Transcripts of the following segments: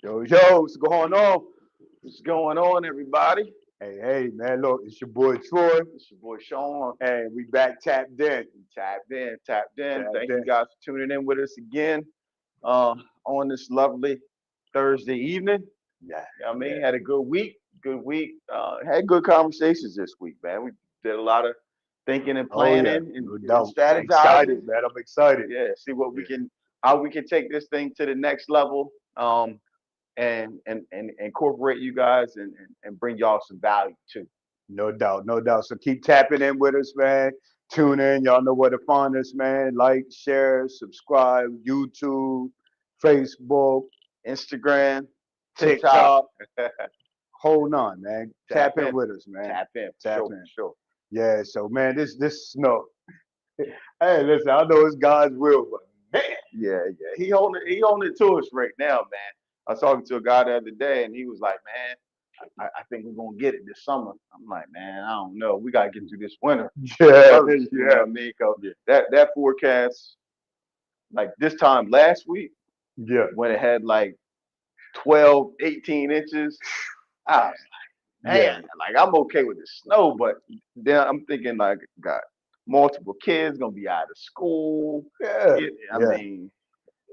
Yo, what's going on? What's going on, everybody? Hey, man, look, it's your boy Troy, It's your boy Sean. and we back tapped in. Tapped in. Tapped Thank you in. guys for tuning in with us again on this lovely Thursday evening. Yeah, You know what I yeah. mean, had a good week. Good week. Had good conversations this week, man. We did a lot of thinking and Oh, yeah, planning and, no and doubt. strategizing. Excited, man. I'm excited. Yeah, see what Yeah, how we can take this thing to the next level. And incorporate you guys and bring y'all some value too. no doubt, no doubt. So keep tapping in with us, man. Tune in. Y'all know where to find us, man. Like, share, subscribe, YouTube, Facebook, Instagram, TikTok, TikTok. Hold on, man. tap Tap in in, with us, man. tap in, for Tap sure, in. for sure. Yeah, so man, this snow. Hey, listen, I know it's God's will, but man, Yeah. He holding it to us right now, man. I was talking to a guy the other day, and he was like, "Man, I think we're gonna get it this summer." I'm like, "Man, I don't know. We gotta get through this winter yeah, first." You know yeah, what I mean? 'Cause yeah, that forecast, like this time last week, yeah, when it had like 12, 18 inches, I was like, yeah, man, like I'm okay with the snow, but then I'm thinking like, got multiple kids gonna be out of school. yeah, I yeah. mean,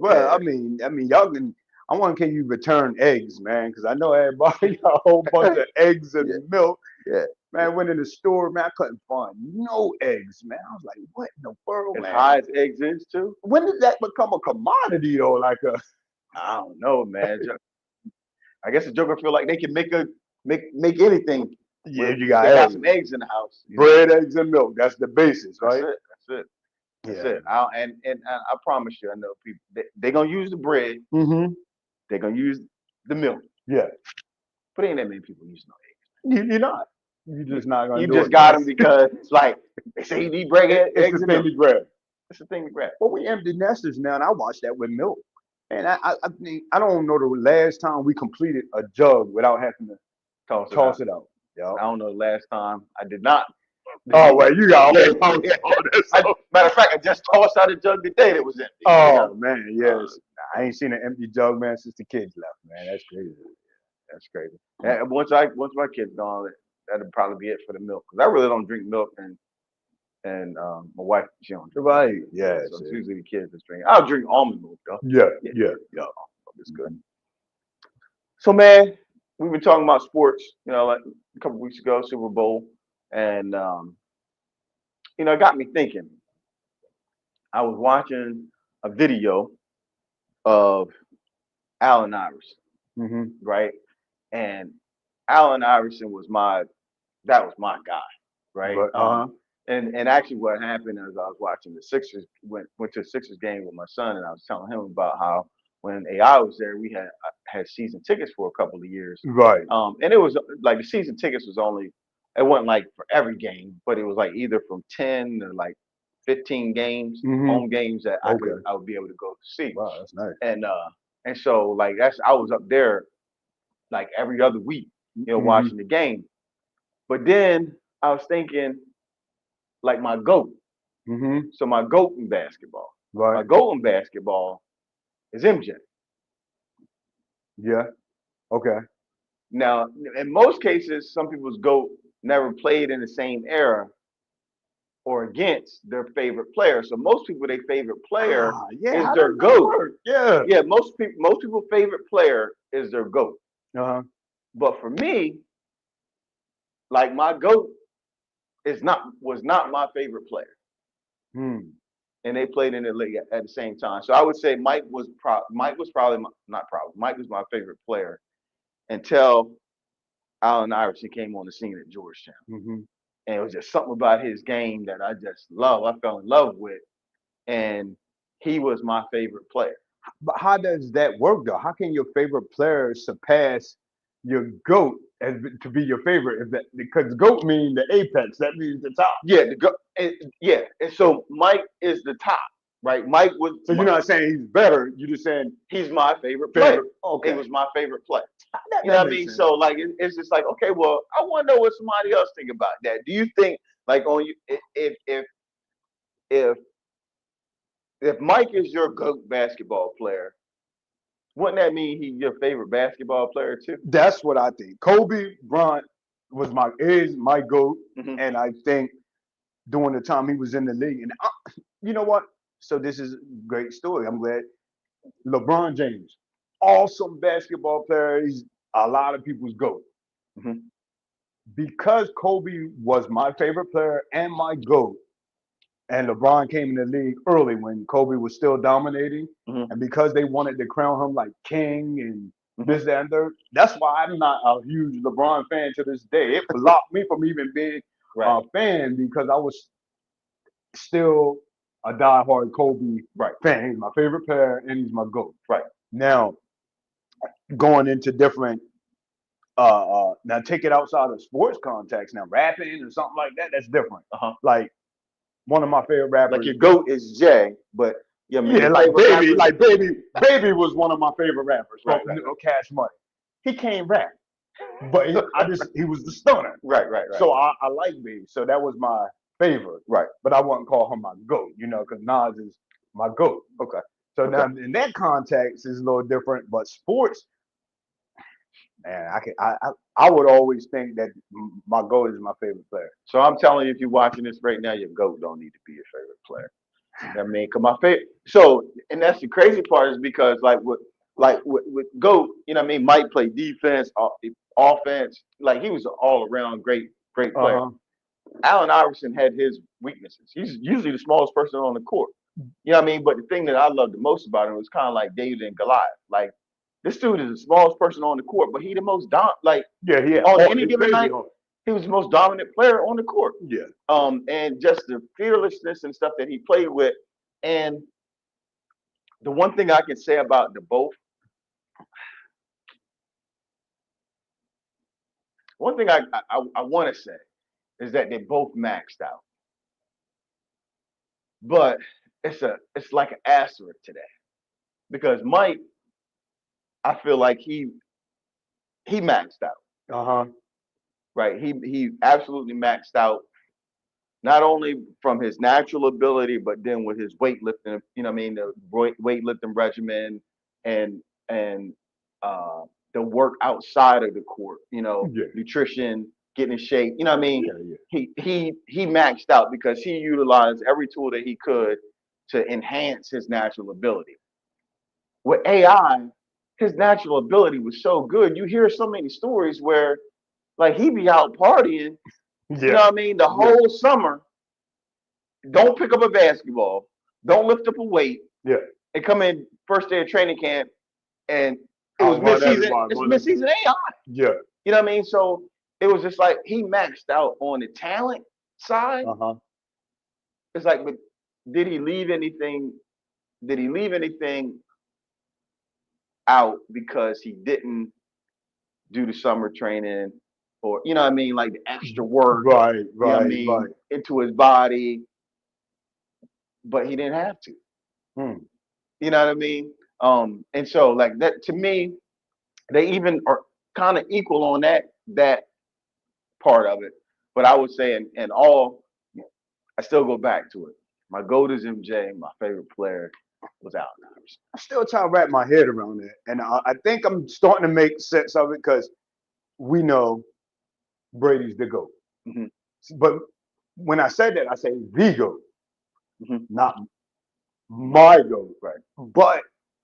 Well, yeah, y'all can. I want can you return eggs, man? Because I know everybody got a whole bunch of eggs yeah, and milk. yeah. Man, went in the store, man. I couldn't find no eggs, man. I was like, what in the world, As man? high as eggs is too. When did that become a commodity, though? Like a I don't know, man. I guess the Joker feel like they can make anything yeah, with you if got they got eggs, some eggs in the house. You know, bread, eggs, and milk. That's the basis, that's right? it. That's it. That's Yeah. it. And I promise you, I know people they gonna use the bread. Mm-hmm. They're gonna use the milk, Yeah. but ain't that many people using no You're not. You're eggs. just not gonna You do just it, man. got them because like they say you need bread, It's the eggs, and thing milk. to grab. That's the thing to grab. But we empty nesters now, and I watch that with milk. And I think I don't know the last time we completed a jug without having to Toss it toss out. it out. Yeah. I don't know the last time I did not. Oh well, you got a Yeah, whole house yeah. on this. Matter of fact, I just tossed out a jug today that was empty. You know, Oh man, uh, yes. I ain't seen an empty jug, man, since the kids left. Man, that's crazy. that's crazy. And once my kids gone, that'll probably be it for the milk. Cause I really don't drink milk, and my wife she don't drink milk Right. either. Yeah, Yes. so it's usually the kids that's drinking. I'll drink almond milk though. Yeah. Yeah, Yeah. yeah, almond milk is good. So man, we've been talking about sports. You know, like a couple weeks ago, Super Bowl, and it got me thinking. I was watching a video of Allen Iverson, Mm-hmm. right? And Allen Iverson was my guy, right? But uh huh. And actually, what happened is I was watching the Sixers went to the Sixers game with my son, and I was telling him about how when AI was there, we had season tickets for a couple of years, Right. and it was like the season tickets was only it wasn't like for every game, but it was like either from 10 to like 15 games, Mm-hmm. home games that Okay. I would be able to go see, Wow, that's nice. and so like that's I was up there like every other week, Mm-hmm. watching the game. But then I was thinking like my GOAT. Mm-hmm. So my GOAT in basketball. Right. My GOAT in basketball is MJ. Yeah. Okay. Now, in most cases, some people's GOAT never played in the same era or against their favorite player. So most people, their favorite player Ah, yeah. is How their does that GOAT. work? Yeah. Yeah, most people's favorite player is their GOAT. Uh-huh. But for me, like my GOAT was not my favorite player. Hmm. And they played in the league at the same time. So I would say Mike was probably not probably Mike was my favorite player until Allen Iverson came on the scene at Georgetown, Mm-hmm. and it was just something about his game that I just love. I fell in love with, and he was my favorite player. But how does that work though? How can your favorite player surpass your goat as to be your favorite? If that because goat means the apex, that means the top. Yeah, yeah, and so Mike is the top, right? Mike was So you're not saying he's better. You're just saying he's my favorite player. favorite. He Okay, was my favorite player. You know that what I makes mean? sense. So like it's just like okay, well, I want to know what somebody else think about that. Do you think like on you if if Mike is your GOAT basketball player, Wouldn't that mean he's your favorite basketball player too? That's what I think. Kobe Bryant is my GOAT, Hmm. and I think during the time he was in the league, and you know what? So this is a great story. I'm glad. LeBron James, awesome basketball player. He's a lot of people's GOAT. Hmm. Because Kobe was my favorite player and my GOAT, and LeBron came in the league early when Kobe was still dominating, Hmm. and because they wanted to crown him like king and Hmm. this, that, and third, that's why I'm not a huge LeBron fan to this day. It blocked me from even being Right. a fan because I was still a diehard Kobe Right. fan. He's my favorite player and he's my GOAT. Right. Now, going into different now take it outside of sports context. Now rapping or something like that, that's different. Uh-huh. Like one of my favorite Like rappers. your GOAT is Jay, but yeah, I mean Yeah, your like favorite Baby, rapper. like Baby was one of my favorite rappers from Right. Right. Cash Money. He can't rap, but he was the stunner. Right. Right. Right. So I like Baby. So that was my favorite. Right. But I wouldn't call him my GOAT, because Nas is my GOAT. Okay. So Okay. now in that context is a little different. But sports, man, I would always think that my GOAT is my favorite player. So I'm telling you, if you're watching this right now, your GOAT don't need to be your favorite player. You know what I mean, cause my favorite. So, and that's the crazy part is because with GOAT, you know what I mean. Mike played defense, offense. Like he was an all around great player. Uh-huh. Allen Iverson had his weaknesses. He's usually the smallest person on the court. You know what I mean? But the thing that I loved the most about him was kind of like David and Goliath. Like this dude is the smallest person on the court, but he the most like Yeah, yeah. on Oh, any it's given crazy. night, he was the most dominant player on the court. Yeah. And just the fearlessness and stuff that he played with. And the one thing I can say about the both, one thing I want to say is that they both maxed out. But it's like an asterisk to that because Mike, I feel like he maxed out, Uh-huh. right? He absolutely maxed out, not only from his natural ability, but then with his weightlifting. You know what I mean? The weightlifting regimen and and uh, the work outside of the court. You know, Yeah. nutrition, getting in shape. You know what I mean? Yeah, yeah. He maxed out because he utilized every tool that he could to enhance his natural ability. With AI, his natural ability was so good. You hear so many stories where like he be out partying, you know Yeah. what I mean, the Yeah. whole summer, don't pick up a basketball, don't lift up a weight, Yeah. and come in first day of training camp and it was Outrun mid-season, everybody. it's mid-season AI. Yeah. You know what I mean? So it was just like he maxed out on the talent side. Uh-huh. It's like, but did he leave anything? Did he leave anything out because he didn't do the summer training or you know what I mean, like the extra work, Right, you know what I right, mean, right. into his body, but he didn't have to. Hmm. You know what I mean? And so like that to me, they even are kind of equal on that part of it. But I would say in all, I still go back to it. My GOAT is MJ. My favorite player was Allen Iverson. I still try to wrap my head around it. And I think I'm starting to make sense of it because we know Brady's the GOAT. Hmm. But when I said that, I say the GOAT, Hmm. not my GOAT. Right. But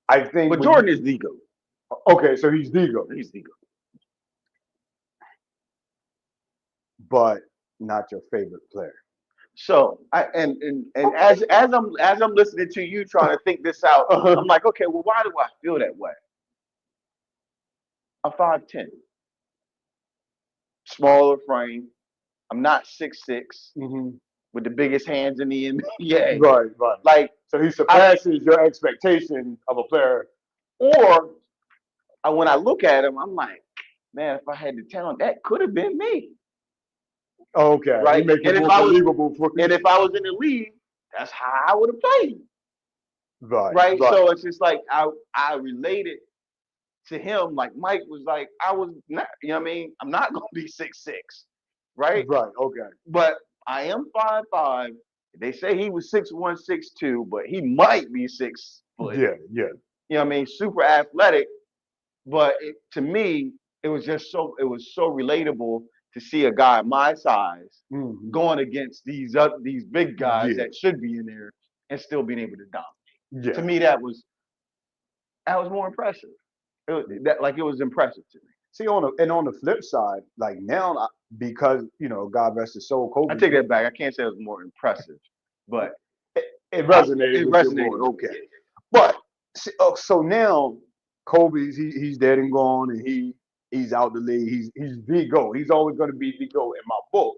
I think But Jordan is the GOAT. okay, so he's the GOAT, He's the GOAT. but not your favorite player. So I and as I'm listening to you trying to think this out, I'm like, okay, well, why do I feel that way? I'm 5'10", smaller frame. I'm not 6'6", Mm-hmm. with the biggest hands in the NBA. Right, right. Like, So he surpasses your expectation of a player. or when I look at him, I'm like, man, if I had the talent, that could have been me, Okay, he right? make it more believable for you. And if I was in the league, that's how I would have played, Right, right? right, So it's just like I related to him. Like Mike was like, I was not, you know what I mean? I'm not gonna be 6'6", right? right. Okay. But I am 5'5". They say he was 6'1", 6'2", but he might be 6 foot. Yeah, yeah. you know what I mean, super athletic. But to me, it was so relatable to see a guy my size Hmm. going against these big guys Yeah, that should be in there and still being able to dominate. To yeah. me, that was more impressive. It was impressive to me. See, on the flip side, like now, because God rest his soul, I Kobe, take that back. I can't say it was more impressive, but it resonated it with your boy. resonated with me. Okay, but so now Kobe's he's dead and gone, and he's out the league. He's the GOAT. He's always going to be the GOAT in my book.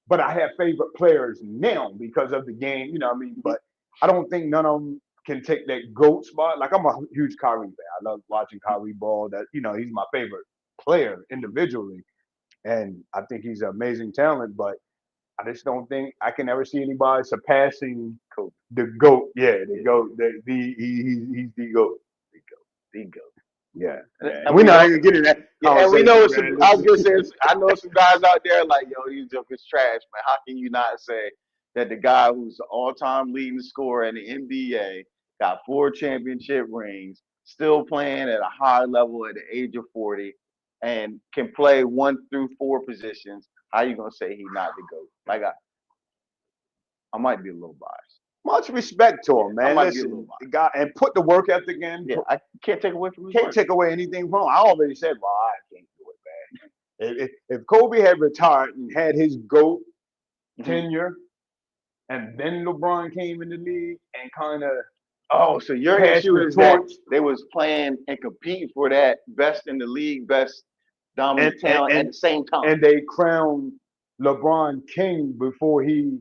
But I have favorite players now because of the game. You know what I mean? Mhm. But I don't think none of them can take that GOAT spot. Like I'm a huge Kyrie fan. I love watching Kyrie ball. That he's my favorite player individually, and I think he's an amazing talent. But I just don't think I can ever see anybody surpassing Cool. the GOAT. Yeah, the GOAT. He's the GOAT. The goat. The goat. Yeah, man. And We're we not know, even getting that yeah, and we know conversation, it's some. man. I was gonna say, I know some guys out there like, yo, these jokers trash, man. How can you not say that the guy who's the all-time leading scorer in the NBA got 4 championship rings, still playing at a high level at the age of 40, and can play 1 through 4 positions? How you gonna say he not the goat? Like I might be a little biased. Much respect to him, I man. might be a little Listen, the biased. guy and put the work ethic in. Yeah, I can't take away from his Can't work. take away anything from him. I already said, well, I can't do it, man. If Kobe had retired and had his GOAT Mhm. tenure, and then LeBron came in the league and kind of Oh, so your passed issue the is that torch, they was playing and competing for that best in the league, best and dominant and talent at and, the same time. and they crowned LeBron king before he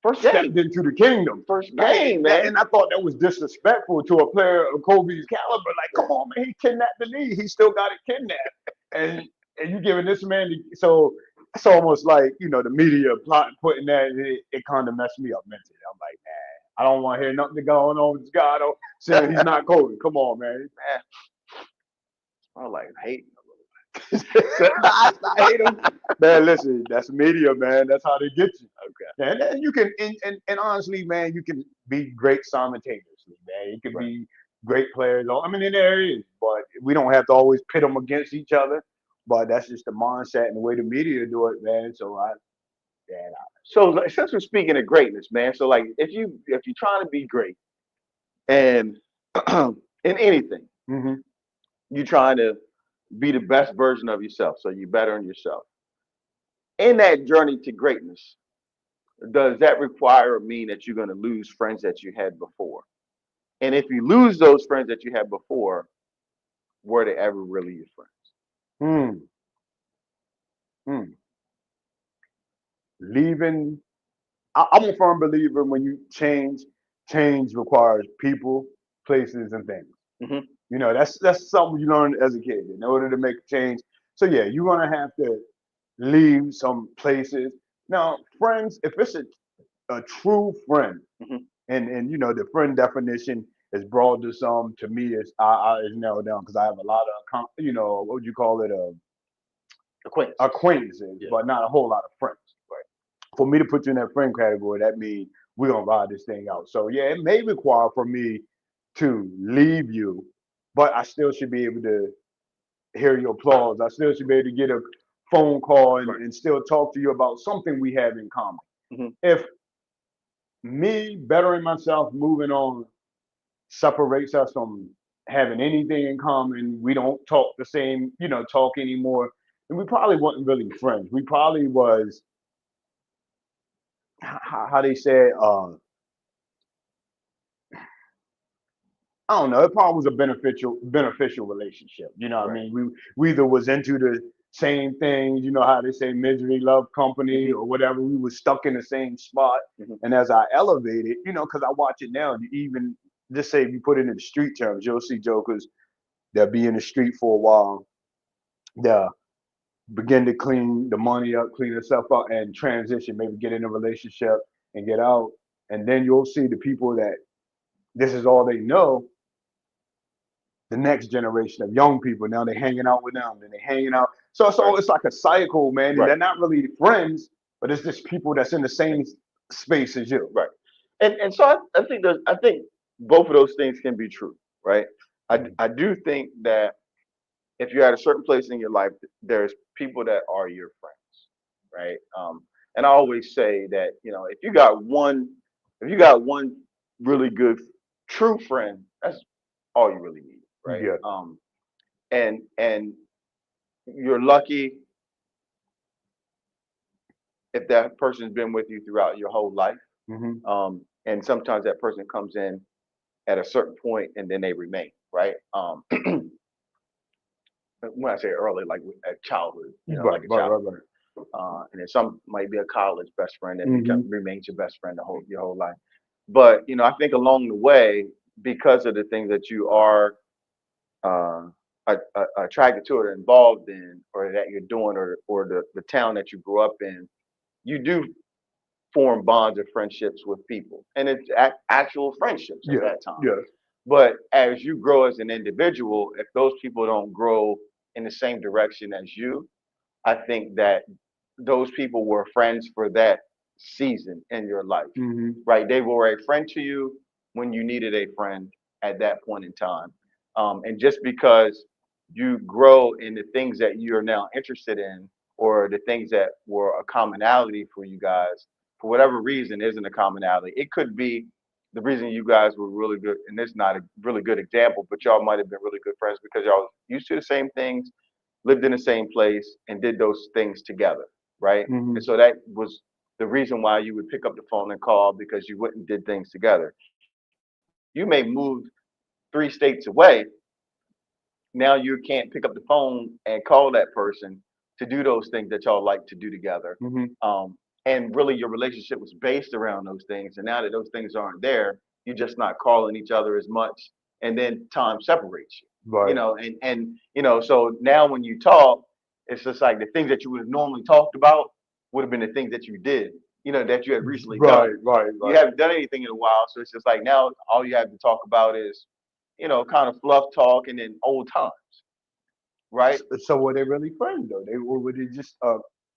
First stepped game, into the kingdom. first Like, game, man. and I thought that was disrespectful to a player of Kobe's caliber. Like, come on, man, he kidnapped the league. He still got it kidnapped, and you giving this man so it's almost like the media plot putting that it kind of messed me up mentally. I'm like, man, I don't want to hear nothing going on with this guy though, saying he's not Kobe. Come on, man. Man, I was like hating a little bit. I hate him. Man, listen, that's media, man. That's how they get you. Okay, And then you can, and honestly, man, you can be great simultaneously, man. You can right. be great players. I mean, there is, but we don't have to always pit them against each other. But that's just the mindset and the way the media do it, man. So yeah, So like, since we're speaking of greatness, man, so like if you're trying to be great and in anything, hmm you're trying to be the best version of yourself, so you better in yourself. In that journey to greatness, does that require or mean that you're going to lose friends that you had before? And if you lose those friends that you had before, were they ever really your friends? hmm, hmm. Leaving. I'm a firm believer when you change requires people, places, and things. Hmm. That's something you learn as a kid in order to make a change. So yeah, you're gonna have to leave some places. Now, friends, if it's a true friend, Hmm. and the friend definition is broad to some. To me, it's narrowed down because I have a lot of what would you call it, Acquaintances. acquaintances, Yeah. but not a whole lot of friends. Right. For me to put you in that friend category, that means we're gonna ride this thing out. So yeah, it may require for me to leave you, but I still should be able to hear your applause. I still should be able to get a phone call and, Right. and still talk to you about something we have in common. Hmm. If me bettering myself, moving on, separates us from having anything in common, we don't talk the same, talk anymore, and we probably wasn't really friends. We probably was how they said, I don't know. It probably was a beneficial relationship. You know what I Right. mean? We either was into the same things. You know how they say misery love company Hmm. or whatever. We were stuck in the same spot. Hmm. And as I elevated, because I watch it now, you even just say if you put it in the street terms, you'll see jokers that be in the street for a while. They'll begin to clean the money up, clean themselves up, and transition. Maybe get in a relationship and get out. And then you'll see the people that this is all they know, the next generation of young people. Now they're hanging out with them, then they're hanging out. So Right. it's like a cycle, man. And Right. they're not really friends, but it's just people that's in the same space as you. Right. And so I think both of those things can be true, right? I do think that if you're at a certain place in your life, there's people that are your friends, right? And I always say that if you got one really good true friend, that's all you really need, right? Yeah. And you're lucky if that person's been with you throughout your whole life. Hmm. And sometimes that person comes in at a certain point and then they remain, right? When I say early, like at childhood, Right, like a right, right, childhood right. friend. And then some might be a college best friend that Hmm. remains your best friend your whole life. But I think along the way, because of the things that you are uh, attracted to or involved in, or that you're doing, or the town that you grew up in, you do form bonds or friendships with people, and it's actual friendships at Yeah, that time. yeah. But as you grow as an individual, if those people don't grow in the same direction as you, I think that those people were friends for that season in your life, Hmm. right? They were a friend to you when you needed a friend at that point in time. And just because you grow in the things that you're now interested in, or the things that were a commonality for you guys, for whatever reason, isn't a commonality. It could be the reason you guys were really good, and it's not a really good example, but y'all might have been really good friends because y'all used to the same things, lived in the same place, and did those things together, right? Hmm. And so that was the reason why you would pick up the phone and call, because you went and did things together. You may move 3 states away. Now you can't pick up the phone and call that person to do those things that y'all like to do together. Hmm. Um, and really, your relationship was based around those things. And now that those things aren't there, you're just not calling each other as much. And then time separates you, Right, so now when you talk, it's just like the things that you would have normally talked about would have been the things that you did, that you had recently right, done. right, You right. haven't done anything in a while, so it's just like now all you have to talk about is, kind of fluff talk and then old times, right? So were they really friends though? Were they just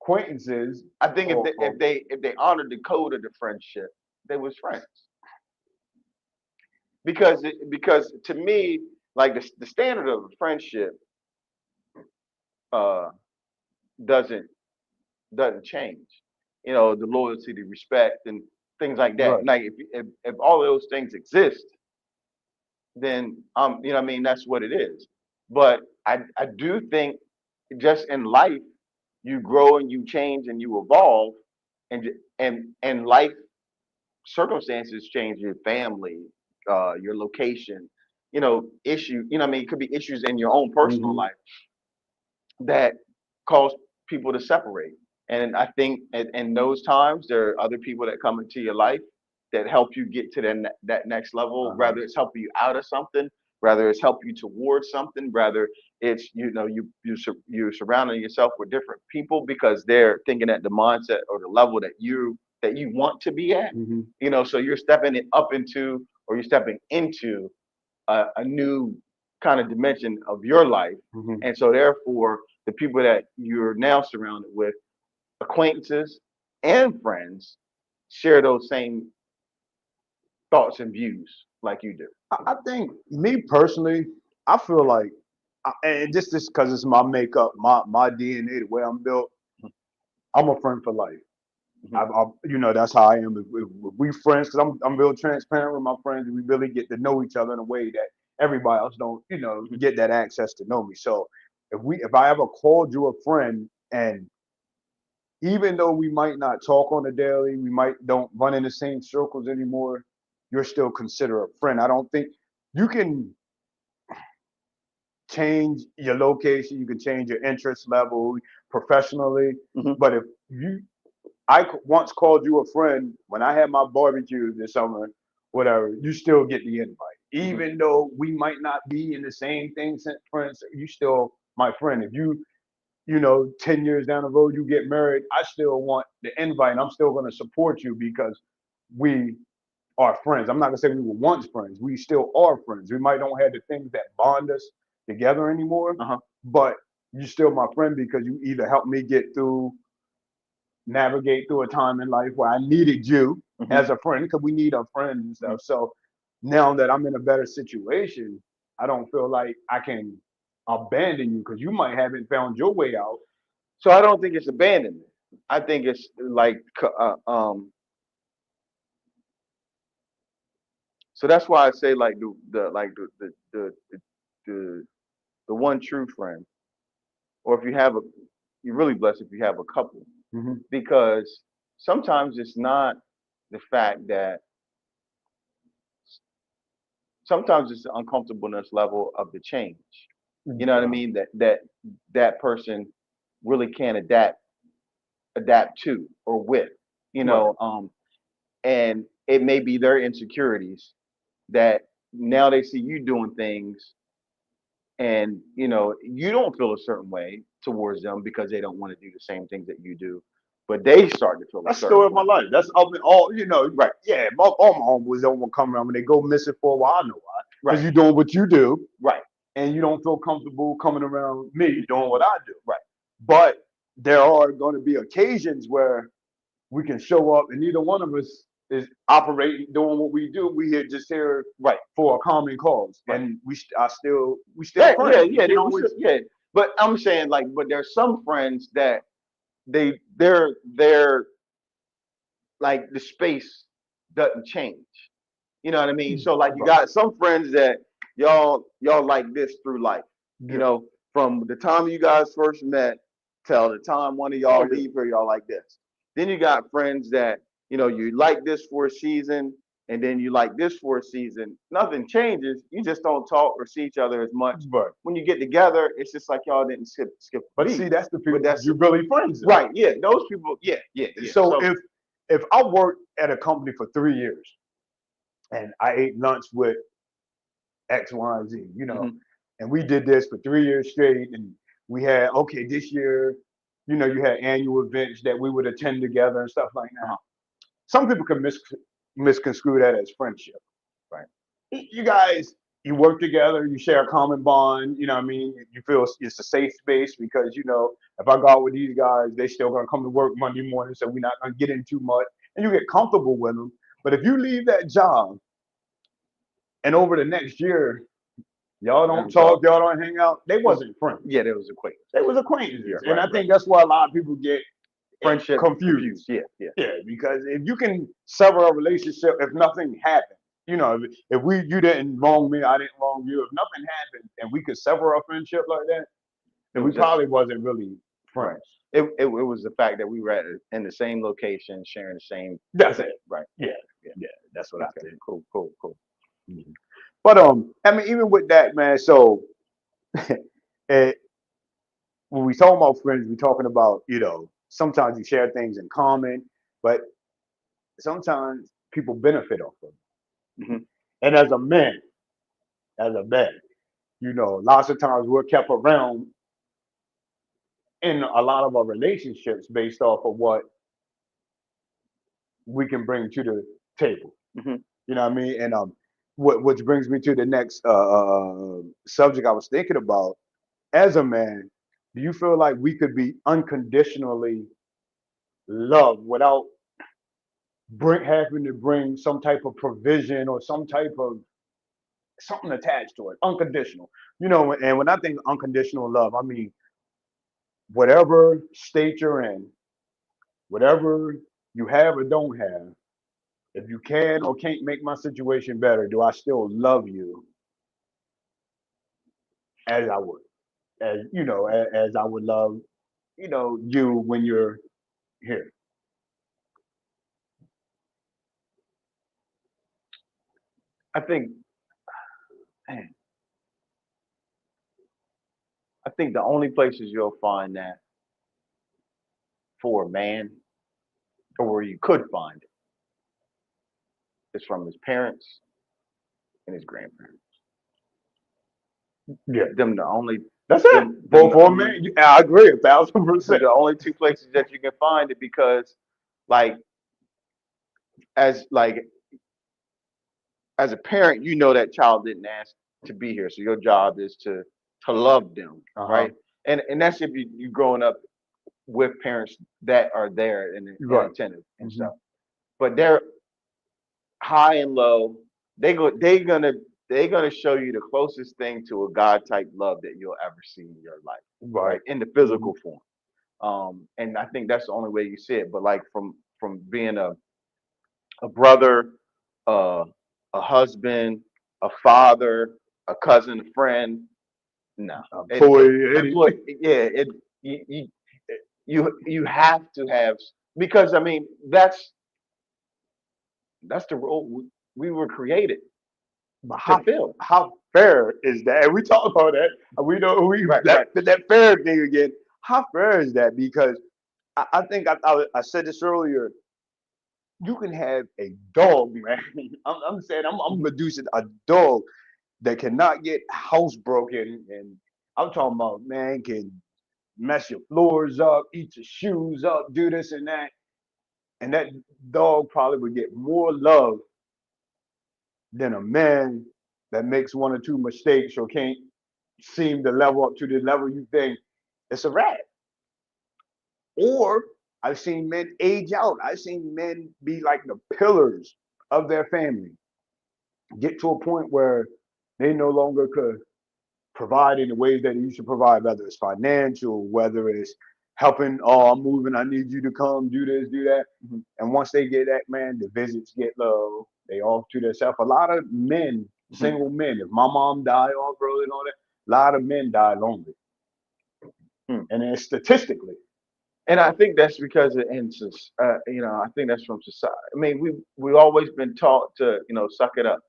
acquaintances? I think if Or, they if or they if they honored the code of the friendship, they was friends. Because to me, like the standard of a friendship uh, doesn't doesn't change. The loyalty, the respect, and things like that. right. Like if all of those things exist, then what I mean, that's what it is. But I do think just in life, you grow and you change and you evolve, and life circumstances change, your family, your location, issue. I mean, it could be issues in your own personal Hmm. life that cause people to separate. And I think in those times, there are other people that come into your life that help you get to that next level, Uh-huh. whether it's helping you out of something, whether it's helping you towards something, whether it's, you're surrounding yourself with different people because they're thinking at the mindset or the level that you want to be at. Hmm. So you're stepping it up into, or you're stepping into a new kind of dimension of your life. Hmm. And so therefore, the people that you're now surrounded with, acquaintances and friends, share those same thoughts and views like you do. I think me personally, I feel like, and just because it's my makeup, my DNA, the way I'm built, I'm a friend for life. Mhm. That's how I am. If we friends, because I'm real transparent with my friends, and we really get to know each other in a way that everybody else don't, Mhm. get that access to know me. So if I ever called you a friend, and even though we might not talk on a daily, we might don't run in the same circles anymore, you're still considered a friend. I don't think you can change your location, you can change your interest level professionally, Mhm. but if you once called you a friend when I had my barbecue this summer, whatever, you still get the invite. Mhm. Even though we might not be in the same thing since friends, you still my friend. If 10 years down the road you get married, I still want the invite and I'm still gonna support you because we are friends. I'm not gonna say we were once friends. We still are friends. We might don't have the things that bond us together anymore, Uh-huh. but you're still my friend because you either helped me get through navigate through a time in life where I needed you Mhm. as a friend because we need our friends and stuff. So now that I'm in a better situation, I don't feel like I can abandon you because you might haven't found your way out. So I don't think it's abandonment. I think it's like so that's why I say like the like the the one true friend, or if you have a, you're really blessed if you have a couple, Hmm. because sometimes it's not the fact that sometimes it's the uncomfortableness level of the change. You know what I mean? That person really can't adapt to or with. You Right. know, and it may be their insecurities that now they see you doing things, and you don't feel a certain way towards them because they don't want to do the same things that you do, but they start to feel a That's the story certain of my way. life. That's up in all, Right, yeah, all my homeboys don't want to come around when they go missing for a while. I know why. right, Because you're doing what you do right, and you don't feel comfortable coming around me doing what I do. right. But there are going to be occasions where we can show up and neither one of us is operating, doing what we do. We here just here Right, for a common cause. right. And we still Yeah, yeah, friends. yeah. We can We always, should, yeah. But I'm saying like, but there's some friends that they're like the space doesn't change. You know what I mean? So like you right. got some friends that y'all like this through life. You Yeah. know, from the time you guys first met till the time one of Oh, y'all yeah. leave here, y'all like this. Then you got friends that you like this for a season, and then you like this for a season. Nothing changes. You just don't talk or see each other as much. But When you get together, it's just like y'all didn't skip a but beat. see, that's the But people that's you're really friends with. right. Yeah, those people. Yeah, yeah, yeah. So So if I worked at a company for 3 years and I ate lunch with X, Y, and Z, mhm, and we did this for 3 years straight, and we had okay this year, you had annual events that we would attend together and stuff like that. uh-huh, Some people can misconstrue that as friendship. right. You guys, you work together, you share a common bond. You know what I mean? You feel it's a safe space because if I go out with these guys, they still gonna come to work Monday morning, so we're not gonna get in too much, and you get comfortable with them. But if you leave that job and over the next year, y'all don't Never talk. talk, y'all don't hang out, they wasn't friends. Yeah, there was a quick. They was Yeah, acquaintances, and right, I right. think that's why a lot of people get Friendship confused. confused. Yeah, yeah. Yeah, because if you can sever a relationship, if nothing happened, if you didn't wrong me, I didn't wrong you. If nothing happened, and we could sever a friendship like that, It then we was just probably wasn't really right. friends. It was the fact that we were in the same location, sharing the same That's event. it. Right. Yeah, Yeah. yeah, that's what I Okay. think. Cool. Cool. Cool. Mhm. But I mean, even with that, man. So eh, when we talk about friends, we talking about sometimes you share things in common, but sometimes people benefit off of it. Hmm. And as a man, lots of times we're kept around in a lot of our relationships based off of what we can bring to the table. Hmm. You know what I mean? And which brings me to the next subject I was thinking about. As a man, do you feel like we could be unconditionally loved without having to bring some type of provision or some type of something attached to it? Unconditional. And when I think unconditional love, I mean whatever state you're in, whatever you have or don't have, if you can or can't make my situation better, do I still love you as I would, as I would love, you when you're here? I think, man, I think the only places you'll find that for a man, or where you could find it, is from his parents and his grandparents. Yeah, Them the only, that's it. them the For only, me, I agree 1,000%. the only two places that you can find it because, like, as like as a parent, you know that child didn't ask to be here, so your job is to love them, Uh huh. right? And that's if you growing up with parents that are there and Right. attentive and Hmm. stuff. But they're high and low. They gonna they're gonna show you the closest thing to a God type love that you'll ever see in your life, Right. right? In the Hmm. physical form. And I think that's the only way you see it. But like from being a brother, uh, a husband, a father, a cousin, a friend, no, Employee, employee, yeah, you have to have, because I mean that's the role we were created but to fill. how fair is that? And we talk about that. And we know we Right, right. that fair thing again. How fair is that? Because I think I said this earlier. You can have a dog, man. I'm saying I'm Mhm. reducing a dog that cannot get house broken, and I'm talking about man can mess your floors up, eat your shoes up, do this and that dog probably would get more love than a man that makes one or two mistakes or can't seem to level up to the level you think it's a rat. Or I've seen men age out. I've seen men be like the pillars of their family, get to a point where they no longer could provide in the ways that they used to provide, whether it's financial, whether it's helping, oh, I'm moving, I need you to come do this, do that. Mhm. And once they get that, man, the visits get low. They off to themselves. A lot of men, Mhm. single men, if my mom died off early and all that, a lot of men die lonely. Hmm. And then statistically, And I think that's because it ends. I think that's from society. I mean, we always been taught to, suck it up,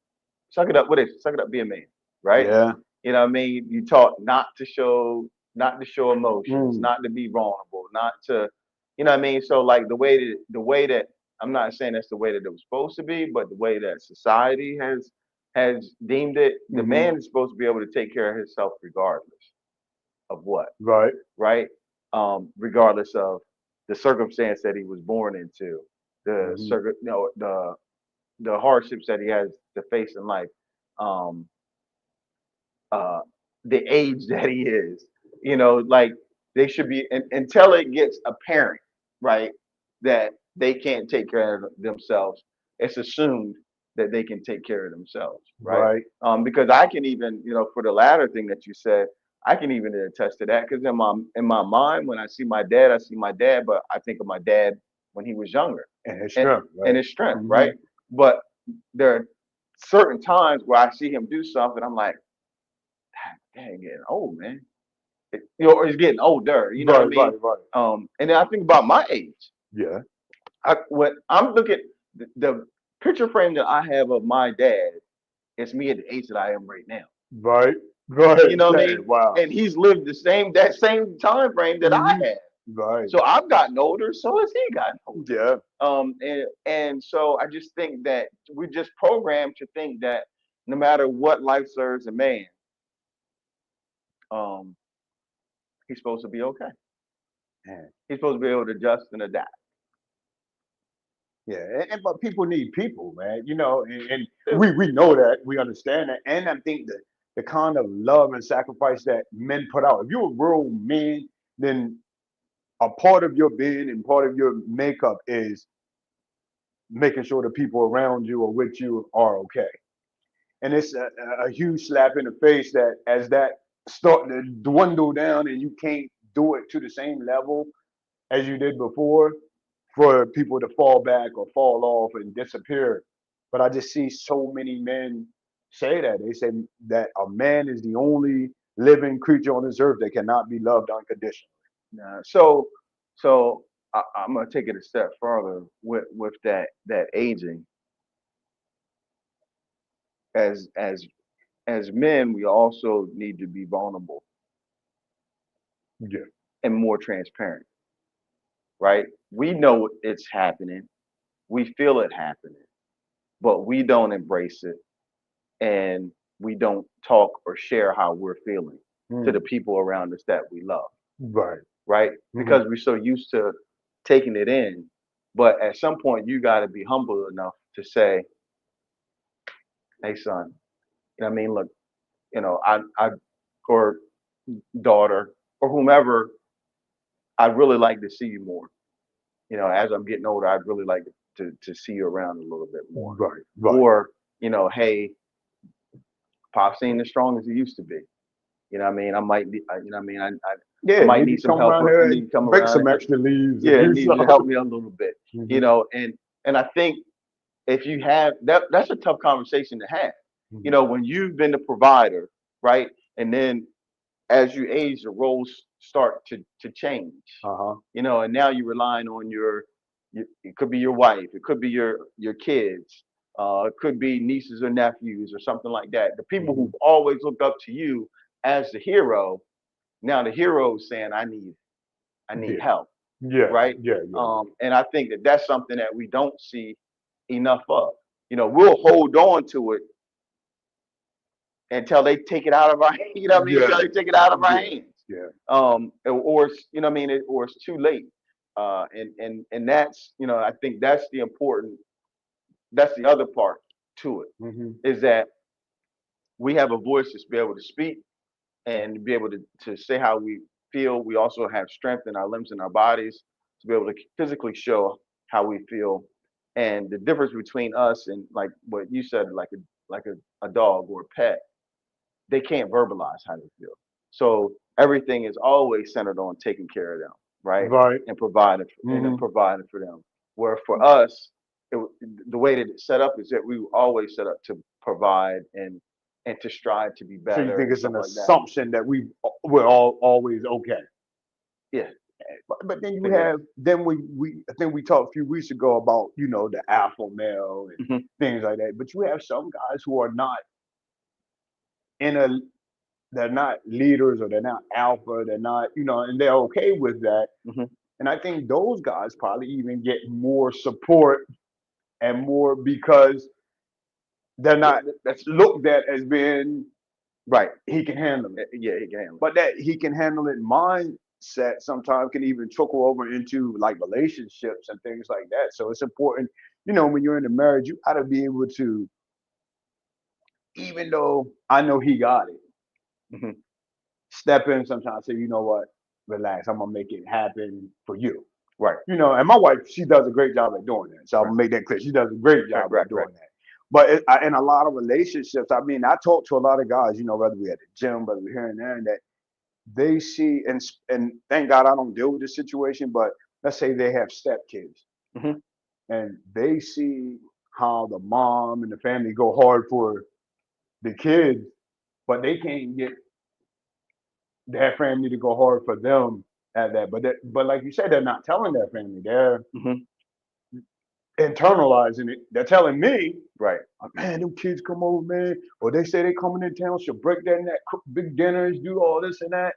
suck it up. What is it? Suck it up, be a man, right? yeah. You know what I mean? You taught not to show emotions, Mm, not to be vulnerable, not to, what I mean? So like the way that I'm not saying that's the way that it was supposed to be, but the way that society has deemed it, the hmm. man is supposed to be able to take care of himself regardless of what, Right. right? Regardless of the circumstance that he was born into, the Hmm. circ, you know, the hardships that he has to face in life. Um, uh, the age that he is. Like they should be until it gets apparent, right, that they can't take care of themselves. It's assumed that they can take care of themselves, right? Right. Because I can even, for the latter thing that you said, I can even attest to that because in my mind, when I see my dad, I see my dad, but I think of my dad when he was younger, And his and strength, and right? his strength, Hmm. right? But there are certain times where I see him do something, I'm like, dang, getting old, man. Or he's getting older. You know what I Right, mean? right, right. And then I think about my age. Yeah. When I'm looking, the picture frame that I have of my dad is me at the age that I am right now. Right. Right. You know what I Dang, mean? wow. And he's lived that same time frame that I Hmm. had. Right. So I've gotten older. So has he gotten older. Yeah. And so I just think that we're just programmed to think that no matter what life serves a man, um, he's supposed to be okay. Man. He's supposed to be able to adjust and adapt. Yeah. But people need people, man. And Too. we know that, we understand that, and I think that the kind of love and sacrifice that men put out. If you're a real man, then a part of your being and part of your makeup is making sure the people around you or with you are okay. And it's a huge slap in the face that as that start to dwindle down and you can't do it to the same level as you did before, for people to fall back or fall off and disappear. But I just see so many men say that. They say that a man is the only living creature on this earth that cannot be loved unconditionally. So I'm gonna take it a step further with that aging. As men, we also need to be vulnerable Yeah. and more transparent, right? We know it's happening, we feel it happening, but we don't embrace it, and we don't talk or share how we're feeling to the Mm. people around us that we love, Right. right? Hmm. Because we're so used to taking it in. But at some point, you got to be humble enough to say, "Hey, son, I mean, look, I or daughter or whomever, I'd really like to see you more. As I'm getting older, I'd really like to see you around a little bit more. Right. Right. Or, hey, Pops ain't as strong as he used to be. You know what I mean? I might be, you know what I mean? I Yeah, might need to need some come help. around I here need and to come break around some and extra leaves and yeah, do need you to something. help me a little bit. You Hmm. know, and I think if you have that, that's a tough conversation to have. You Hmm. know, when you've been the provider, right? And then as you age, the roles start to change. Uh-huh. You know, and now you're relying on your it could be your wife, it could be your kids, it could be nieces or nephews or something like that. The people Hmm. who've always looked up to you as the hero, now the hero is saying, I need Yeah. help, Yeah. right? Yeah. Yeah. And I think that that's something that we don't see enough of. You know, we'll hold on to it until they take it out of our, you know what I mean? Yeah. Until they take it out of our Yeah. hands. Yeah. Or it's, you know what I mean? Or it's too late. And that's, you know, I think that's the other part to it Hmm. is that we have a voice to be able to speak and to be able to say how we feel. We also have strength in our limbs and our bodies to be able to physically show how we feel. And the difference between us and like what you said, like a dog or a pet, they can't verbalize how they feel. So everything is always centered on taking care of them, right? Right. And Hmm. providing for them. Where for us, the way that it's set up is that we were always set up to provide and to strive to be So you better think and it's stuff an like that. assumption that we're all always okay? Yeah, But then I you think that. have then we I think we talked a few weeks ago about the alpha male and Mhm. things like that. But you have some guys who are not in a they're not leaders or they're not alpha. They're not and they're okay with that. Mhm. And I think those guys probably even get more support and more because they're not That's looked at as being right. he can handle it. Yeah, he can handle But that he can handle it mindset sometimes can even trickle over into like relationships and things like that. So it's important, when you're in a marriage, you gotta be able to, even though I know he got it, it. Hmm. step in sometimes, say, you know what, relax, I'm gonna make it happen for you. Right, And my wife, she does a great job at doing that. So I'm right, gonna make that clear. She does a great right, job right, at right. doing that. But in a lot of relationships, I mean, I talk to a lot of guys, whether we're at the gym, whether we're here and there, and that they see and thank God I don't deal with this situation, but let's say they have stepkids Hmm. and they see how the mom and the family go hard for the kids, but they can't get their family to go hard for them at that. But like you said, they're not telling their family. They're Hmm. internalizing it. They're telling me, Right, man, them kids come over, man, or they say they coming in town, she'll break that neck, cook big dinners, do all this and that.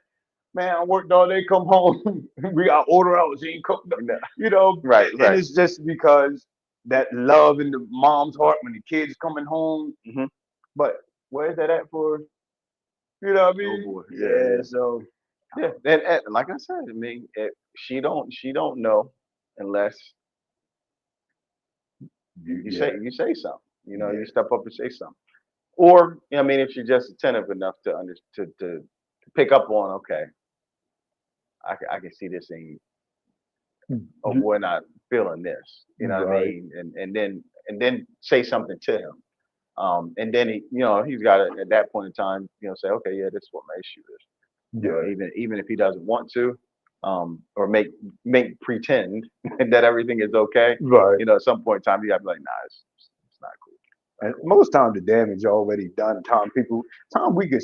Man, I worked all day, come home, we got order out, she ain't cooked, no, and, right, and right. it's just because that love in the mom's heart when the kids coming home. Hmm. But where's that at for? You know what I Oh mean? boy, yeah, Yeah. yeah, So yeah. And like I said, I mean, she don't know unless yeah, you say something. You know, you yeah, step up and say something. Or I mean, if she's just attentive enough to pick up on, okay, I can see this in you. Oh, you, we're not feeling this. You know what I right. mean? And then say something to him. And then he's got to at that point in time, say, okay, yeah, this is what my issue is. Yeah, Even if he doesn't want to, or make pretend that everything is okay. right. At some point in time, you got to be like, nah, it's not cool. Not And cool. most times the damage already done. Time we could,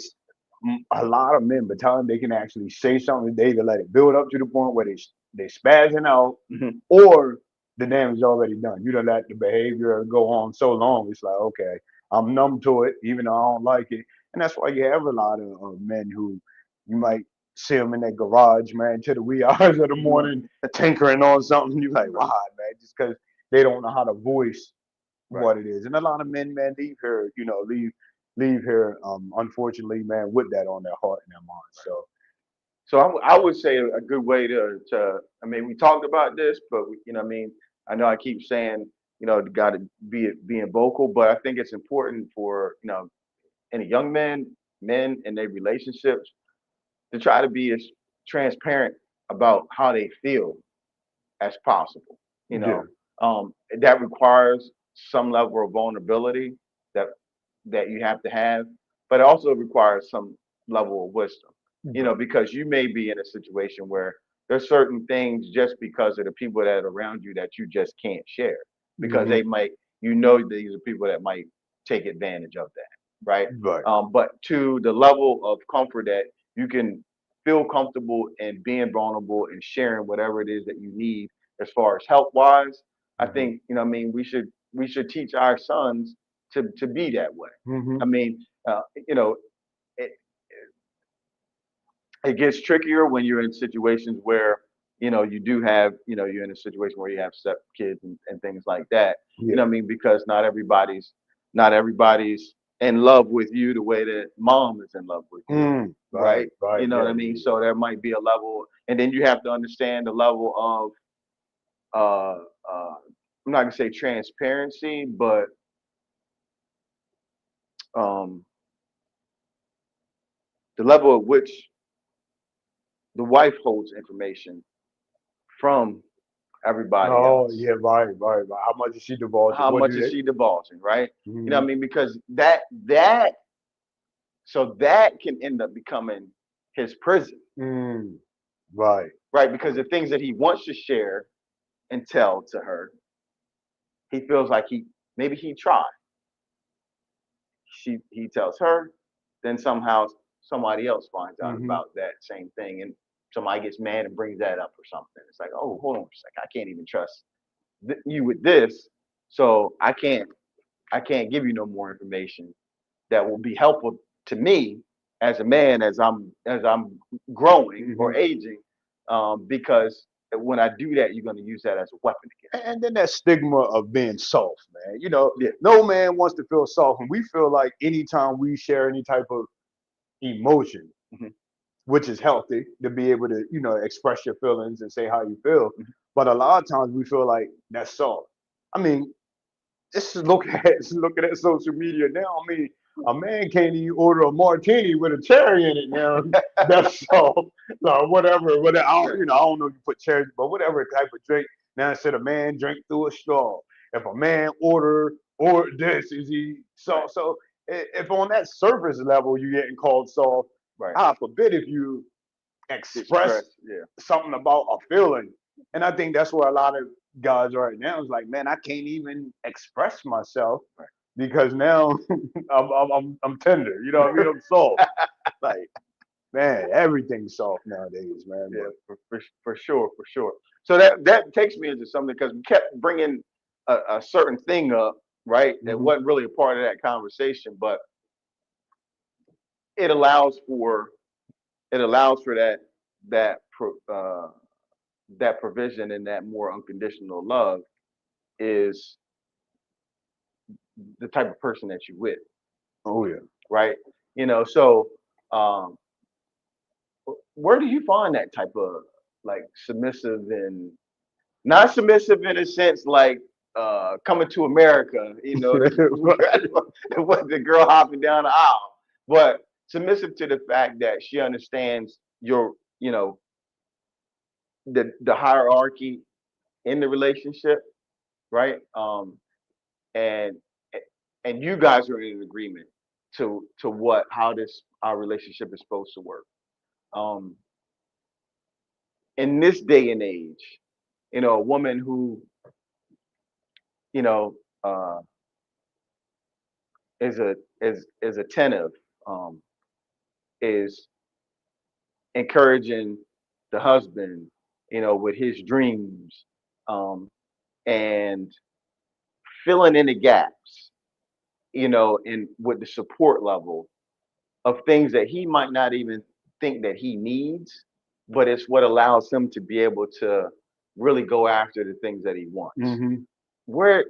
a lot of men, by the time they can actually say something, they either let it build up to the point where they spazzing out, Mhm. or the damage is already done. You don't let the behavior go on so long. It's like, okay, I'm numb to it, even though I don't like it. And that's why you have a lot of men who you might see them in their garage, man, to the wee hours of the morning, tinkering on something. You're like, why, man? Just because they don't know how to voice Right. what it is. And a lot of men, man, leave here, leave here, unfortunately, man, with that on their heart and their mind. So So I would say a good way to I mean we talked about this, but what I mean I know I keep saying got to being vocal, but I think it's important for any young men in their relationships to try to be as transparent about how they feel as possible. You yeah, know, that requires some level of vulnerability that that you have to have. but it also requires some level of wisdom, Right. because you may be in a situation where there's certain things just because of the people that are around you that you just can't share because Hmm. they might, these are people that might take advantage of that, right? Right. But to the level of comfort that you can feel comfortable in being vulnerable and sharing whatever it is that you need as far as help wise, I Hmm. think, what I mean, we should teach our sons to be that way. Hmm. I mean, you know, it, it gets trickier when you're in situations where you do have you're in a situation where you have step kids and things like that. Yeah. I mean, because not everybody's in love with you the way that mom is in love with you, Mm. Right. right? Right. You know what Yeah. I mean? Yeah. So there might be a level, and then you have to understand the level of uh uh I'm not gonna say transparency, but um the level at which the wife holds information from everybody Oh, else. yeah. Right. Right. Right. How much is she divulging? How What much do is they? she divulging, right? What I Hmm. mean, because that can end up becoming his prison, Mm. Right. right? Because the things that he wants to share and tell to her, he feels like maybe he tried. He tells her, then somehow somebody else finds out Hmm. about that same thing, and somebody gets mad and brings that up or something. It's like, oh, hold on a second, I can't even trust you with this, so I can't give you no more information that will be helpful to me as a man as I'm growing or Hmm. aging, because when I do that, you're going to use that as a weapon against And then that stigma of being soft, man. me. Yeah. No man wants to feel soft, and we feel like anytime we share any type of emotion, Hmm. which is healthy to be able to, express your feelings and say how you feel. Hmm. But a lot of times we feel like that's soft. I mean, just looking at social media now. I mean, a man can't even order a martini with a cherry in it now. That's soft. Whatever. I don't know if you put cherry, but whatever type of drink. Now instead of man drink through a straw. If a man or this, is he Right. soft? So if on that surface level you're getting called soft, Right. I forbid if you express Express. Yeah. something about a feeling. And I think that's where a lot of guys right now is like, man, I can't even express myself Right. because now I'm tender. You know what I mean? I'm soft. Like, man, everything's soft nowadays, man. Yeah. But For sure. For sure. So that takes me into something because we kept bringing a certain thing up, right? That hmm wasn't really a part of that conversation, but it allows for that that provision and that more unconditional love is the type of person that you with, oh yeah. right? So um, where do you find that type of like submissive and not submissive in a sense like coming to America, with the girl hopping down the aisle, but submissive to the fact that she understands you know, the hierarchy in the relationship, right? And and you guys are in an agreement to what how this our relationship is supposed to work. Um, in this day and age, a woman who you know uh, is attentive, um, is encouraging the husband, with his dreams, um, and filling in the gaps, in with the support level of things that he might not even think that he needs, but it's what allows him to be able to really go after the things that he wants. hmm Where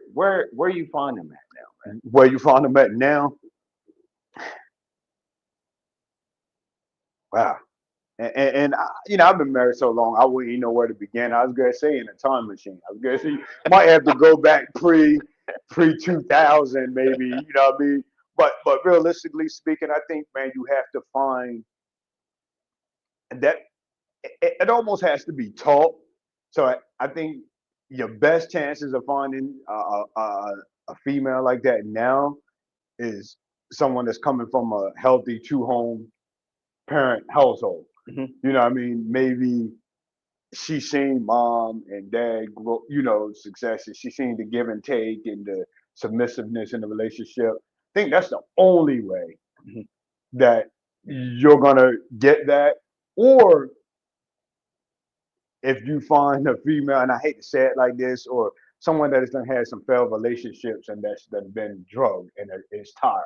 you find him at now, Where you find them at now? Wow. And I've been married so long, I wouldn't even know where to begin. I was gonna say in a time machine. I was gonna say might have to go back pre 2000 maybe. You know what I mean? But realistically speaking, I think man, you have to find that it almost has to be taught. So I think your best chances of finding a female like that now is someone that's coming from a healthy two home parent household. Mhm. You know what I mean? Maybe she seen mom and dad grow, successes. She seen the give and take and the submissiveness in the relationship. I think that's the only way Mhm. that you're gonna get that. Or if you find a female, and I hate to say it like this, or someone that has done had some failed relationships and that's been drugged and is tired.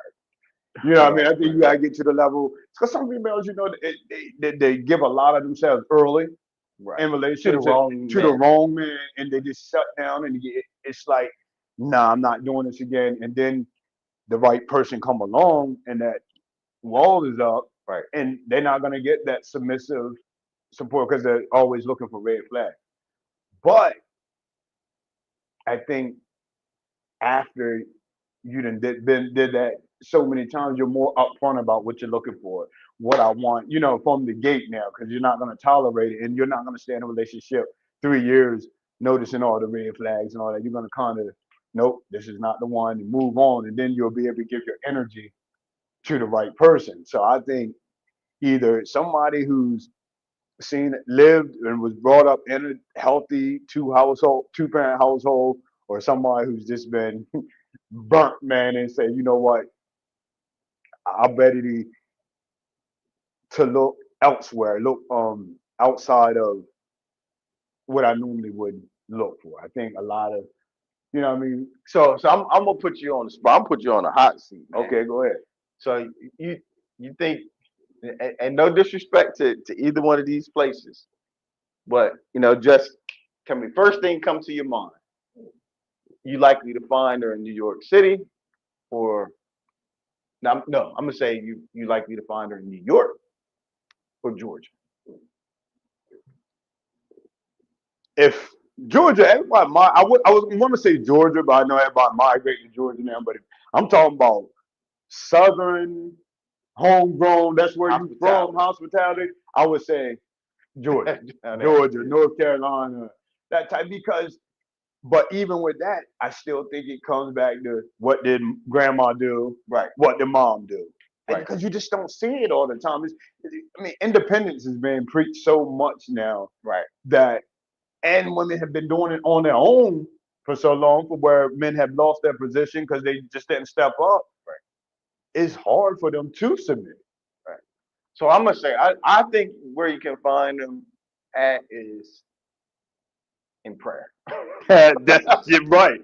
You know what I mean? Right, I think you gotta get to the level because some females, they give a lot of themselves early right. in To the relationships wrong to the man. wrong man, and they just shut down, and it's like, nah, I'm not doing this again. And then the right person come along, and that wall is up, Right. and they're not gonna get that submissive support because they're always looking for red flags. But I think after you did that so many times, you're more upfront about what you're looking for, what I want, from the gate now, because you're not going to tolerate it, and you're not going to stay in a relationship 3 years noticing all the red flags and all that. You're going to kind of, nope, this is not the one, and move on, and then you'll be able to give your energy to the right person. So I think either somebody who's seen it, lived and was brought up in a healthy two parent household, or somebody who's just been burnt, man, and say, you know what, I'm ready to look elsewhere, look outside of what I normally would look for. I think a lot of, what I mean. So I'm gonna put you on the spot. I'm put you on the hot seat, man. Okay, go ahead. So you you think, and no disrespect to either one of these places, but just tell me first thing come to your mind. You likely to find her in New York City, or no, I'm gonna say you likely to find her in New York or Georgia. If Georgia, everybody, I was want to say Georgia, but I know everybody migrating to Georgia now. But if I'm talking about Southern, homegrown, that's where you from, Hospitality. hospitality. I would say Georgia, Now that's Georgia, North Carolina, that type. Because, but even with that, I still think it comes back to what did grandma do, right, what did mom do, and right, because you just don't see it all the time. I mean, independence is being preached so much now right. that, and women have been doing it on their own for so long, for where men have lost their position because they just didn't step up. Right. It's hard for them to submit. Right. So I'm gonna say I think where you can find them at is in prayer. That's it, right.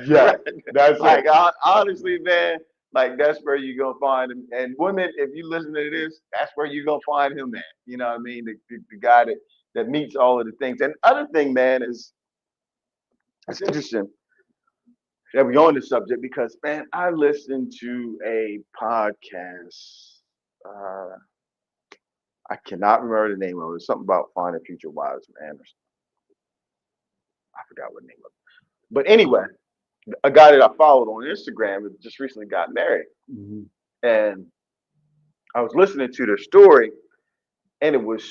Yeah, Right. that's it. Like honestly, man, like that's where you gonna find him. And women, if you listen to this, that's where you gonna find him at. You know what I mean? The guy that meets all of the things. And other thing, man, is it's interesting that we on this subject because man, I listened to a podcast. Uh, I cannot remember the name of it. It's something about finding future wives, man. I forgot what name of it. But anyway, a guy that I followed on Instagram just recently got married, Hmm. and I was listening to their story, and it was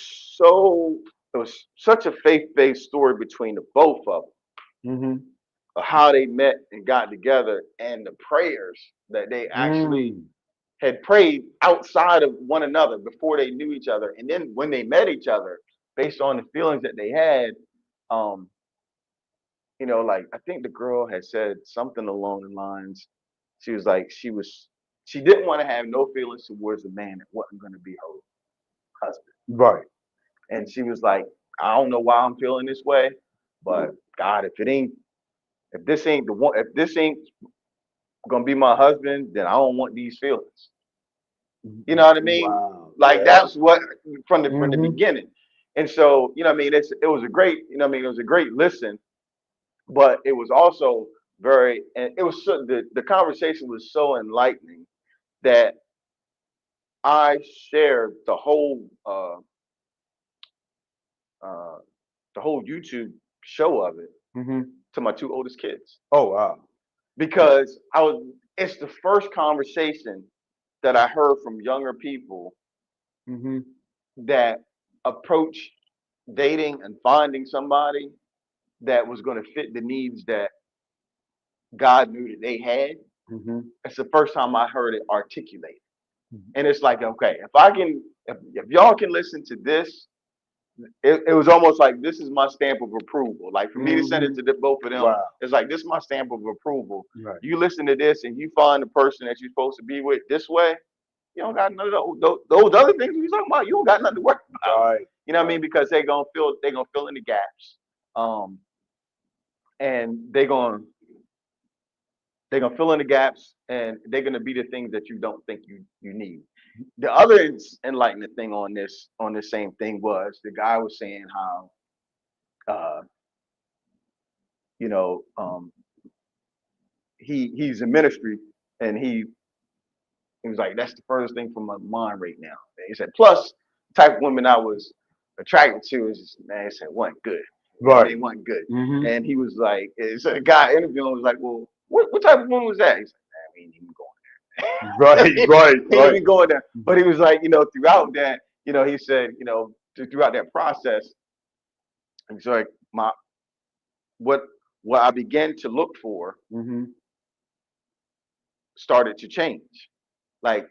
such a faith-based story between the both of them Hmm. of how they met and got together, and the prayers that they actually Mm. had prayed outside of one another before they knew each other, and then when they met each other, based on the feelings that they had, um, like I think the girl had said something along the lines. She was like she didn't want to have no feelings towards a man that wasn't going to be her husband, Right. and she was like, I don't know why I'm feeling this way, but God, if this ain't the one, if this ain't gonna be my husband, then I don't want these feelings. You know what I mean? Wow. Like Yeah. that's what from the Hmm. beginning. And so, what I mean, it was a great, it was a great listen, but it was also very, and it was the conversation was so enlightening that I shared uh, the whole YouTube show of it Hmm. to my two oldest kids Oh wow. because it's the first conversation that I heard from younger people Hmm. that approach dating and finding somebody that was going to fit the needs that God knew that they had, Mm-hmm. It's the first time I heard it articulated. And it's like, okay, if y'all can listen to this, it was almost like this is my stamp of approval. Like for me to send Mm-hmm. it to both of them, Wow. it's like this is my stamp of approval. Right. You listen to this and you find the person that you're supposed to be with this way, you don't got none of those other things we talking about. You don't got nothing to worry about. Right. You know what I Right. mean? Because they're gonna fill in the gaps, um, and they're gonna fill in the gaps, and they're gonna be the things that you don't think you need. The other enlightening thing on this same thing was the guy was saying how uh, you know he's in ministry, and he was like, that's the furthest thing from my mind right now. And he said, plus the type of women I was attracted to is man, he said wasn't good. You know what I Right. mean? Wasn't good. Mm-hmm. And he was like, so the guy interviewing was like, well, what type of woman was that? He's like, man, we ain't even Right. going Right. he ain't Right. even going there. But he was like, throughout that, he said, throughout that process, he's like, what what I began to look for Mm-hmm. started to change. Like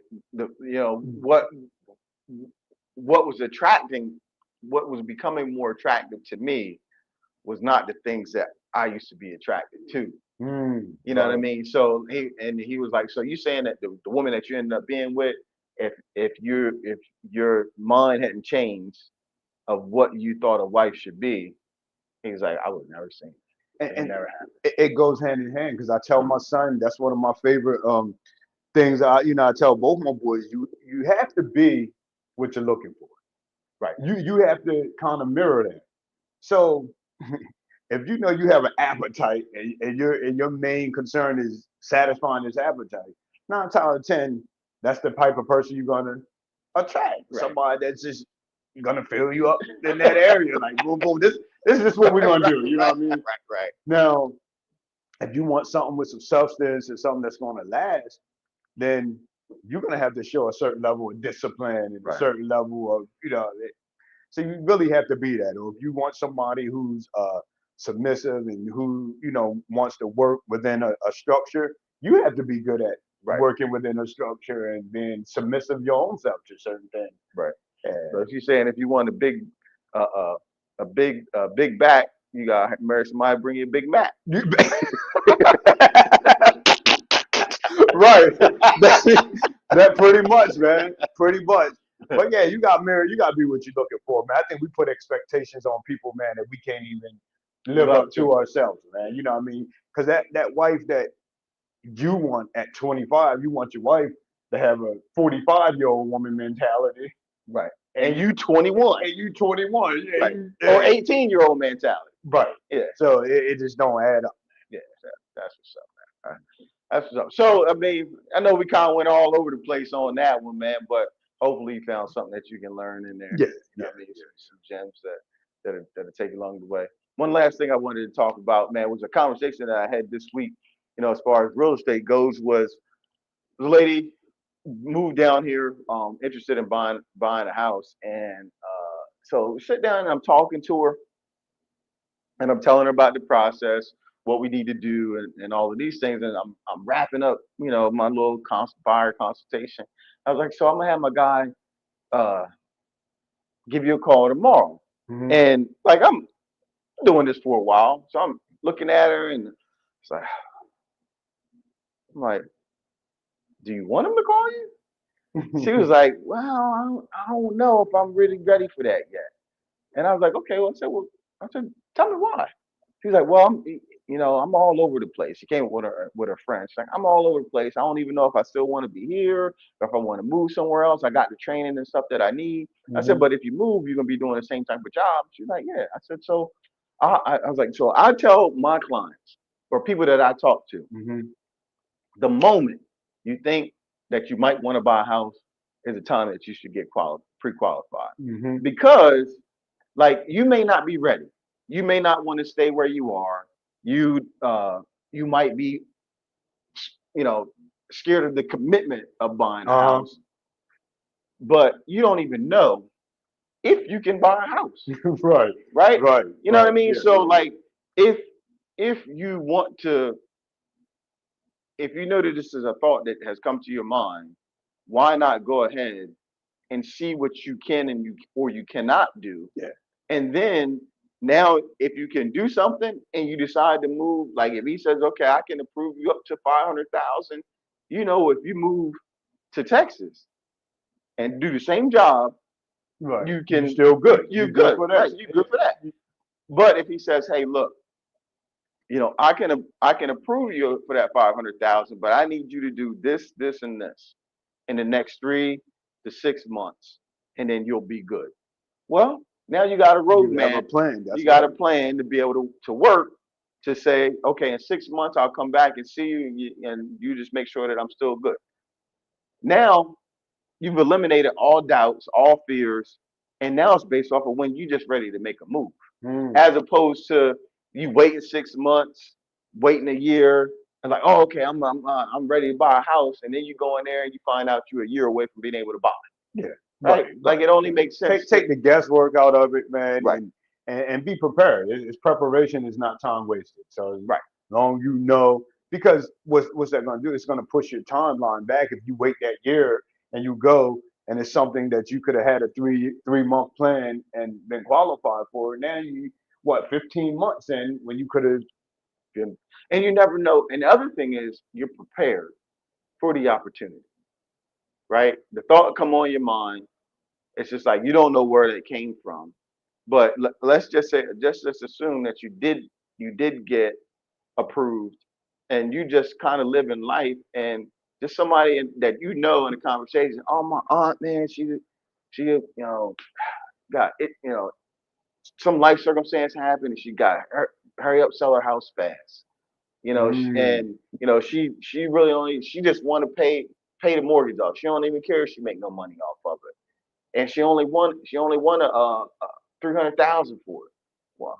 what was attracting, what was becoming more attractive to me was not the things that I used to be attracted to. Mm. You know what I Right. mean? So he was like, so you saying that the woman that you ended up being with, if your mind hadn't changed of what you thought a wife should be, he was like, I would never seen And, it. It and never happened. it goes hand in hand because I tell my son that's one of my favorite things. I tell both my boys, you have to be what you're looking for. Right. You have to kind of mirror that. So if you know you have an appetite and your main concern is satisfying this appetite, 9 times out of 10, that's the type of person you're gonna attract. Right. Somebody that's just gonna fill you up in that area. Like boom, boom. This is just what we're gonna do. You know what I mean? Right. Now, if you want something with some substance and something that's gonna last, then you're gonna have to show a certain level of discipline and a Right. certain level of so you really have to be that. Or if you want somebody who's submissive and who wants to work within a structure, you have to be good at Right. working within a structure and being submissive your own self to certain things. Right. So And if you're saying if you want uh, uh, big back, you gotta marry somebody, bring you a Big Mac. you, right, that pretty much, man, pretty much. But yeah, you got married. You got to be what you're looking for, man. I think we put expectations on people, man, that we can't even live up to ourselves, man. You know what I mean? Because that wife that you want at 25, you want your wife to have a 45-year-old woman mentality, Right. and And you 21. and you 21, yeah, Right. Or 18-year-old mentality. right. Yeah. So it just don't add up. Yeah. That's what's up, man. All right. That's what's up. So I mean, I know we kind of went all over the place on that one, man, but hopefully you found something that you can learn in there. Yeah, You know yeah, what I mean? Some gems that'll take you along the way. One last thing I wanted to talk about, man, was a conversation that I had this week, as far as real estate goes, was the lady moved down here, interested in buying a house, and so we sit down and I'm talking to her, and I'm telling her about the process, what we need to do, and all of these things, and I'm wrapping up, my little buyer consultation. I was like, so I'm gonna have my guy uh, give you a call tomorrow, hmm and like I'm doing this for a while, so I'm looking at her, and it's like, I'm like, do you want him to call you? She was like, well, I don't know if I'm really ready for that yet. And I was like, okay. I said, tell me why. She's like, well, I'm all over the place. She came with her friends. She's like, I'm all over the place. I don't even know if I still want to be here or if I want to move somewhere else. I got the training and stuff that I need. I said, hmm but if you move, you're gonna be doing the same type of job. She's like, yeah. I said, so I was like, so I tell my clients or people that I talk to, hmm the moment you think that you might want to buy a house is the time that you should get pre-qualified, hmm because like you may not be ready, you may not want to stay where you are, you might be you know scared of the commitment of buying a Uh-huh. house, but you don't even know if you can buy a house, Right, right? right, You know what I right. mean? Yeah, So like if if you want to if you know that this is a thought that has come to your mind, why not go ahead and see what you can and you cannot do, Yeah. and then now if you can do something and you decide to move, like if he says, okay, I can approve you up to 500,000, if you move to Texas and do the same job, Right. you You can still good. you're You good good, for that. right? You're good for that. But if he says, hey, look, I can approve you for that 500,000, but I need you to do this, this, and this in the next 3 to 6 months, and then you'll be good. Well, now you got a You have a roadmap. plan. That's You got a right. plan to be able to work to say, okay, in 6 months I'll come back and see you, and you just make sure that I'm still good. Now you've eliminated all doubts, all fears, and now it's based off of when you just ready to make a move, Mm. as opposed to you waiting 6 months, waiting a year, and like, oh, okay, I'm ready to buy a house, and then you go in there and you find out you're a year away from being able to buy, Yeah. right? Right. Like Right. it only Yeah. makes sense Take to, take the guesswork out of it, man, right, and be prepared. It's preparation is not time wasted. So as right, long you know, because what's that going to do? It's going to push your timeline back if you wait that year and you go and it's something that you could have had a three month plan and been qualified for. Now you what 15 months in when you could have. been- and you never know. And the other thing is you're prepared for the opportunity, right? The thought come on your mind. It's just like you don't know where it came from, but let's just say, just assume that you did get approved, and you just kind of living life, and just somebody that in a conversation. Oh, my aunt, man, she got it. Some life circumstance happened, and she got hurry up, sell her house fast. Mm, And she really only she just want to pay the mortgage off. She don't even care if she make no money off of it, and she only won a 300,000 for it. Well,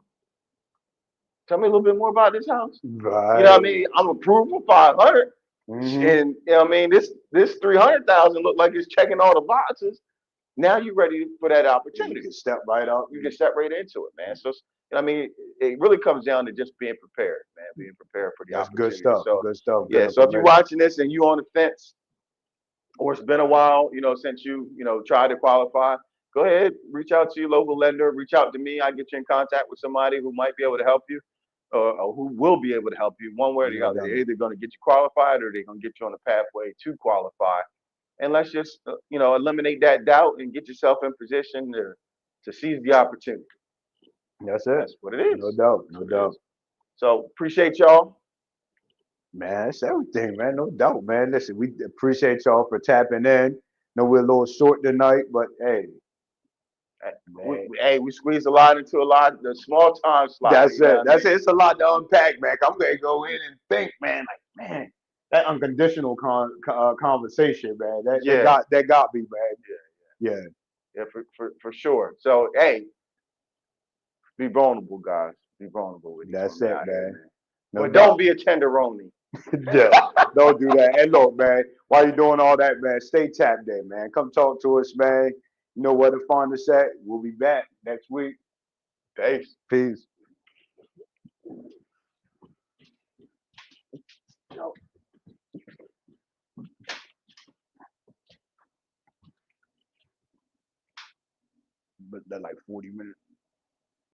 tell me a little bit more about this house. You know what I right. mean? I'm approved for 500, Hmm. and what I mean, this 300,000 look like it's checking all the boxes. Now you're ready for that And you opportunity. can step right up. You can step right into it, man. So I mean, it really comes down to just being prepared, man. Being prepared for the That's good opportunity. stuff. So Good stuff. Good yeah. So if you're information. watching this and you on the fence, or it's been a while, since you tried to qualify, go ahead, reach out to your local lender, reach out to me. I get you in contact with somebody who might be able to help you, or who will be able to help you one way or the No other. They're doubt. either going to get you qualified or they're going to get you on the pathway to qualify. And let's just eliminate that doubt and get yourself in position to seize the opportunity. That's it. That's what it No is. doubt. That's No what it doubt. is. So appreciate y'all. Man, that's everything, man. No doubt, man. Listen, we appreciate y'all for tapping in. Know we're a little short tonight, but hey, man. We squeezed a lot into a lot, the small time slot. That's You know it. what I That's mean? it. It's a lot to unpack, man. I'm gonna go in and think, man. Like, man, that unconditional conversation, man. That that Yeah, got that got me, man. Yeah, yeah, for sure. So hey, be vulnerable, guys. Be vulnerable with these that's women it, out here, man. man. No But don't doubt. be a tenderoni. Yeah, don't do that. And look, man, while you're doing all that, man, stay tapped in, man. Come talk to us, man. You know where to find us at. We'll be back next week. Peace. Peace. But they're like 40 minutes.